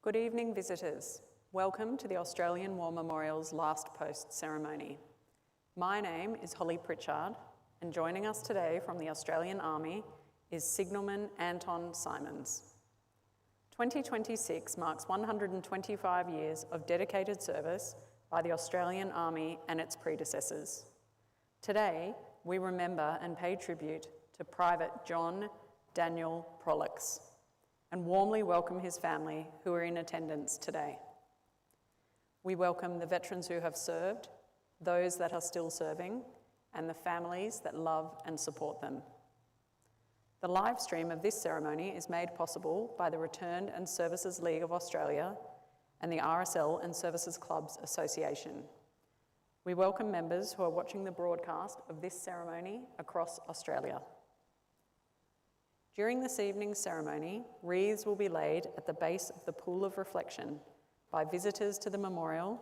Good evening, visitors. Welcome to the Australian War Memorial's Last Post ceremony. My name is Holly Pritchard, and joining us today from the Australian Army is Signalman Anton Simons. 2026 marks 125 years of dedicated service by the Australian Army and its predecessors. Today, we remember and pay tribute to Private John Daniel Proellocks and warmly welcome his family who are in attendance today. We welcome the veterans who have served, those that are still serving, and the families that love and support them. The live stream of this ceremony is made possible by the Returned and Services League of Australia and the RSL and Services Clubs Association. We welcome members who are watching the broadcast of this ceremony across Australia. During this evening's ceremony, wreaths will be laid at the base of the Pool of Reflection by visitors to the memorial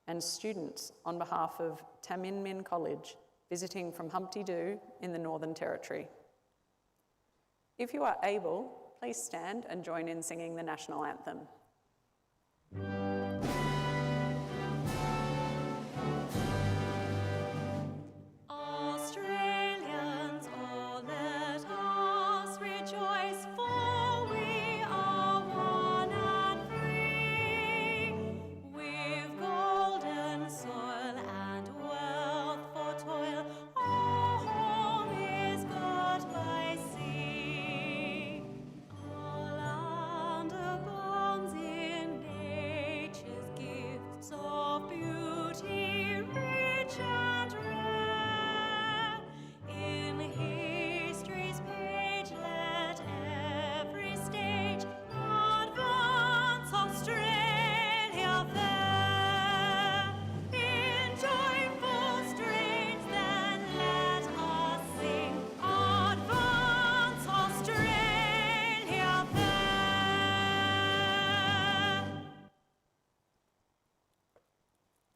and students on behalf of Tamin Min College visiting from Humpty Doo in the Northern Territory. If you are able, please stand and join in singing the national anthem.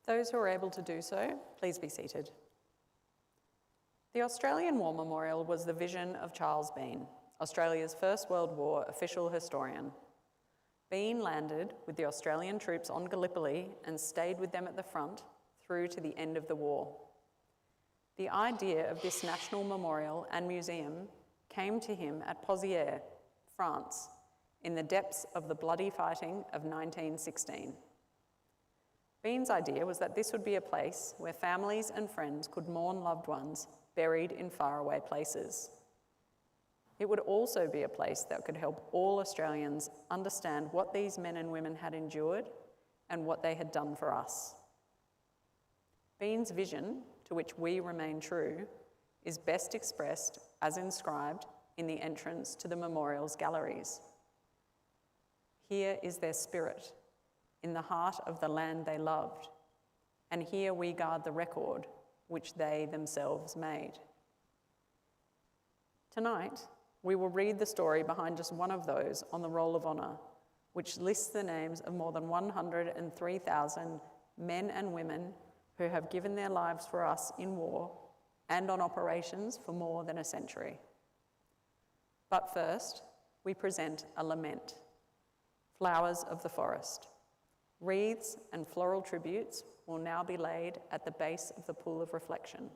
Those who are able to do so, please be seated. The Australian War Memorial was the vision of Charles Bean, Australia's First World War official historian. Bean landed with the Australian troops on Gallipoli and stayed with them at the front through to the end of the war. The idea of this national memorial and museum came to him at Pozières, France, in the depths of the bloody fighting of 1916. Bean's idea was that this would be a place where families and friends could mourn loved ones buried in faraway places. It would also be a place that could help all Australians understand what these men and women had endured and what they had done for us. Bean's vision, to which we remain true, is best expressed as inscribed in the entrance to the memorial's galleries. Here is their spirit, in the heart of the land they loved, and here we guard the record which they themselves made. Tonight, we will read the story behind just one of those on the Roll of Honour, which lists the names of more than 103,000 men and women who have given their lives for us in war and on operations for more than a century. But first, we present a lament, Flowers of the Forest. Wreaths and floral tributes will now be laid at the base of the Pool of Reflection.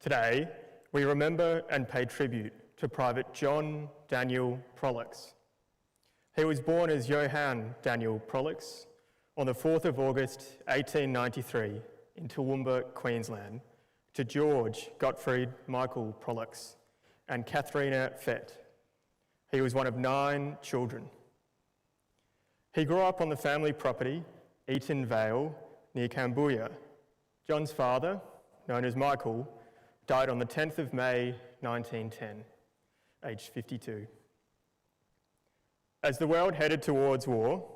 Today, we remember and pay tribute to Private John Daniel Proellocks. He was born as Johann Daniel Proellocks on the 4th of August 1893 in Toowoomba, Queensland, to George Gottfried Michael Proellocks and Katharina Fett. He was one of 9 children. He grew up on the family property, Eaton Vale, near Canberra. John's father, known as Michael, died on the 10th of May 1910, aged 52. As the world headed towards war,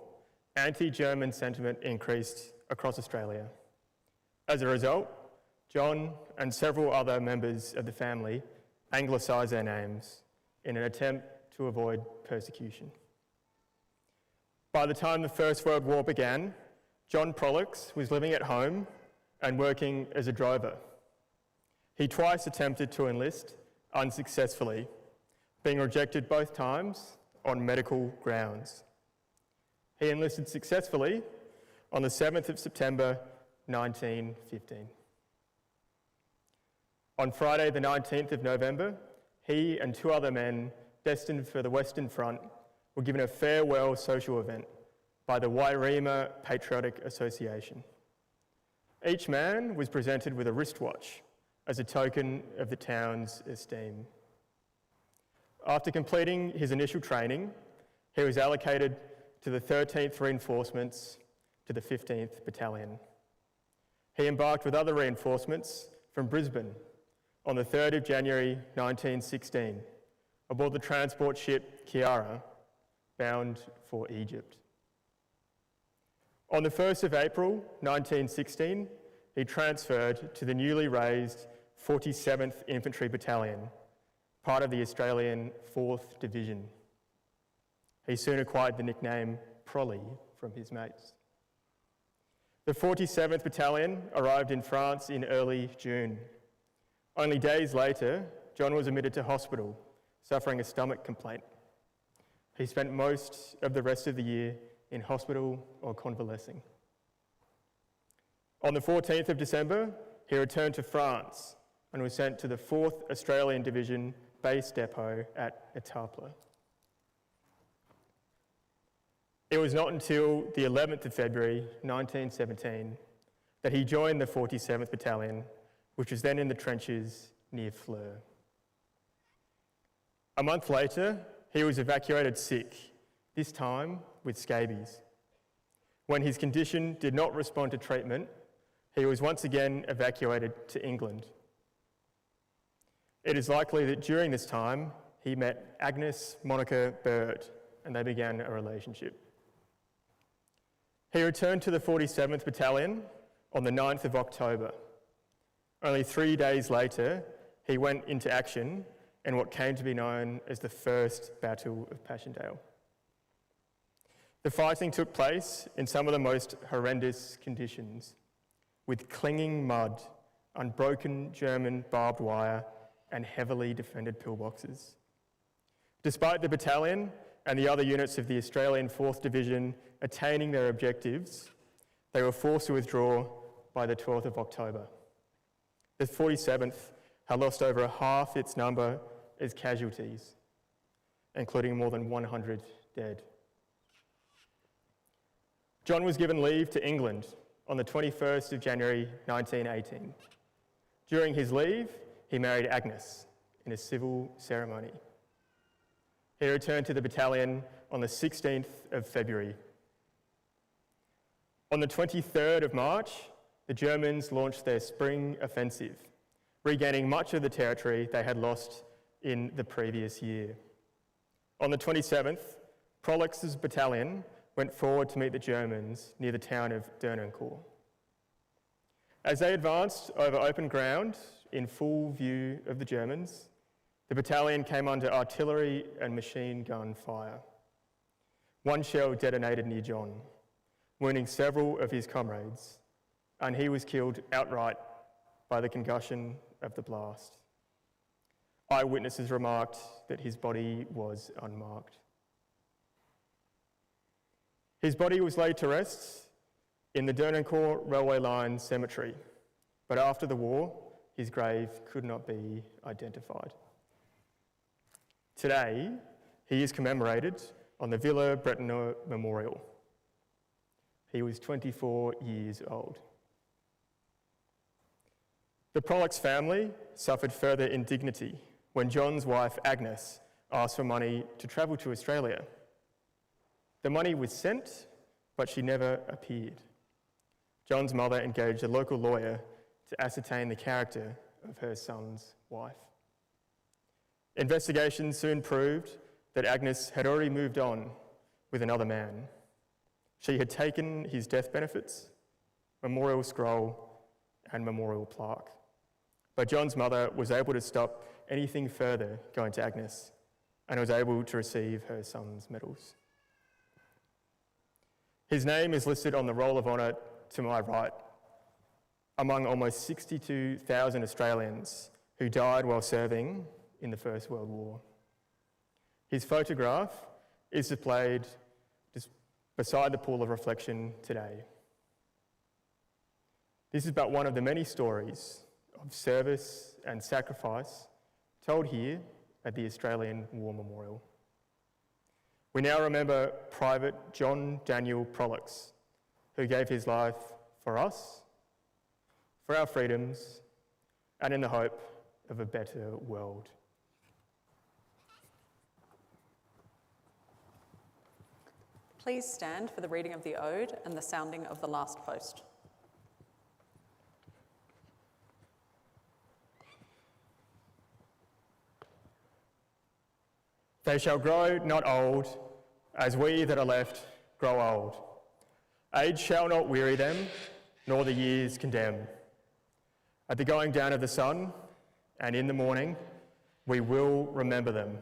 anti-German sentiment increased across Australia. As a result, John and several other members of the family anglicised their names in an attempt to avoid persecution. By the time the First World War began, John Proellocks was living at home and working as a drover. He twice attempted to enlist, unsuccessfully, being rejected both times on medical grounds. He enlisted successfully on the 7th of September 1915. On Friday the 19th of November, he and 2 other men destined for the Western Front were given a farewell social event by the Wairima Patriotic Association. Each man was presented with a wristwatch as a token of the town's esteem. After completing his initial training, he was allocated to the 13th Reinforcements to the 15th Battalion. He embarked with other reinforcements from Brisbane on the 3rd of January 1916 aboard the transport ship Kiara, bound for Egypt. On the 1st of April 1916, he transferred to the newly raised 47th Infantry Battalion, part of the Australian 4th Division. He soon acquired the nickname Prolly from his mates. The 47th Battalion arrived in France in early June. Only days later, John was admitted to hospital, suffering a stomach complaint. He spent most of the rest of the year in hospital or convalescing. On the 14th of December, he returned to France and was sent to the 4th Australian Division base depot at Etaples. It was not until the 11th of February 1917 that he joined the 47th Battalion, which was then in the trenches near Fleur. A month later, he was evacuated sick, this time with scabies. When his condition did not respond to treatment, he was once again evacuated to England. It is likely that during this time, he met Agnes Monica Bird, and they began a relationship. He returned to the 47th Battalion on the 9th of October. Only 3 days later, he went into action in what came to be known as the First Battle of Passchendaele. The fighting took place in some of the most horrendous conditions, with clinging mud, unbroken German barbed wire, and heavily defended pillboxes. Despite the battalion and the other units of the Australian 4th Division attaining their objectives, they were forced to withdraw by the 12th of October. The 47th had lost over half its number as casualties, including more than 100 dead. John was given leave to England on the 21st of January 1918. During his leave, he married Agnes in a civil ceremony. He returned to the battalion on the 16th of February. On the 23rd of March, the Germans launched their spring offensive, regaining much of the territory they had lost in the previous year. On the 27th, Proellocks' battalion went forward to meet the Germans near the town of Dernancourt. As they advanced over open ground in full view of the Germans, the battalion came under artillery and machine gun fire. One shell detonated near John, wounding several of his comrades, and he was killed outright by the concussion of the blast. Eyewitnesses remarked that his body was unmarked. His body was laid to rest in the Dernancourt Railway Line Cemetery, but after the war, his grave could not be identified. Today, he is commemorated on the Villa Bretonneux Memorial. He was 24 years old. The Proellocks family suffered further indignity when John's wife, Agnes, asked for money to travel to Australia. The money was sent, but she never appeared. John's mother engaged a local lawyer to ascertain the character of her son's wife. Investigation soon proved that Agnes had already moved on with another man. She had taken his death benefits, memorial scroll, and memorial plaque. But John's mother was able to stop anything further going to Agnes and was able to receive her son's medals. His name is listed on the Roll of Honour to my right, among almost 62,000 Australians who died while serving in the First World War. His photograph is displayed just beside the pool of reflection today. This is but one of the many stories of service and sacrifice told here at the Australian War Memorial. We now remember Private John Daniel Proellocks, who gave his life for us, for our freedoms, and in the hope of a better world. Please stand for the reading of the Ode and the sounding of the last post. They shall grow not old, as we that are left grow old. Age shall not weary them, nor the years condemn. At the going down of the sun, and in the morning, we will remember them.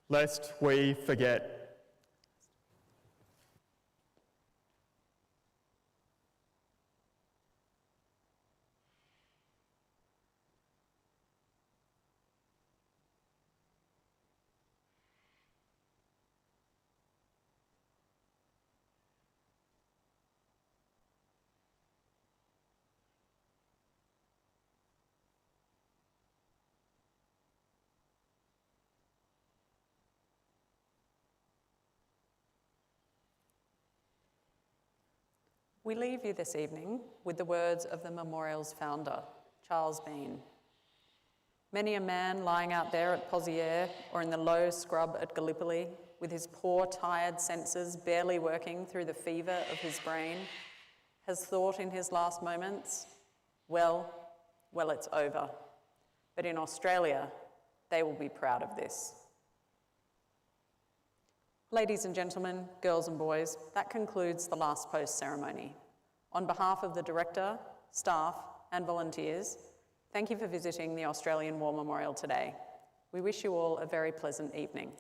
Lest we forget. We leave you this evening with the words of the memorial's founder, Charles Bean. Many a man lying out there at Pozières or in the low scrub at Gallipoli, with his poor, tired senses barely working through the fever of his brain, has thought in his last moments, well, it's over. But in Australia, they will be proud of this. Ladies and gentlemen, girls and boys, that concludes the last post ceremony. On behalf of the Director staff, and volunteers, thank you for visiting the Australian War Memorial today. We wish you all a very pleasant evening.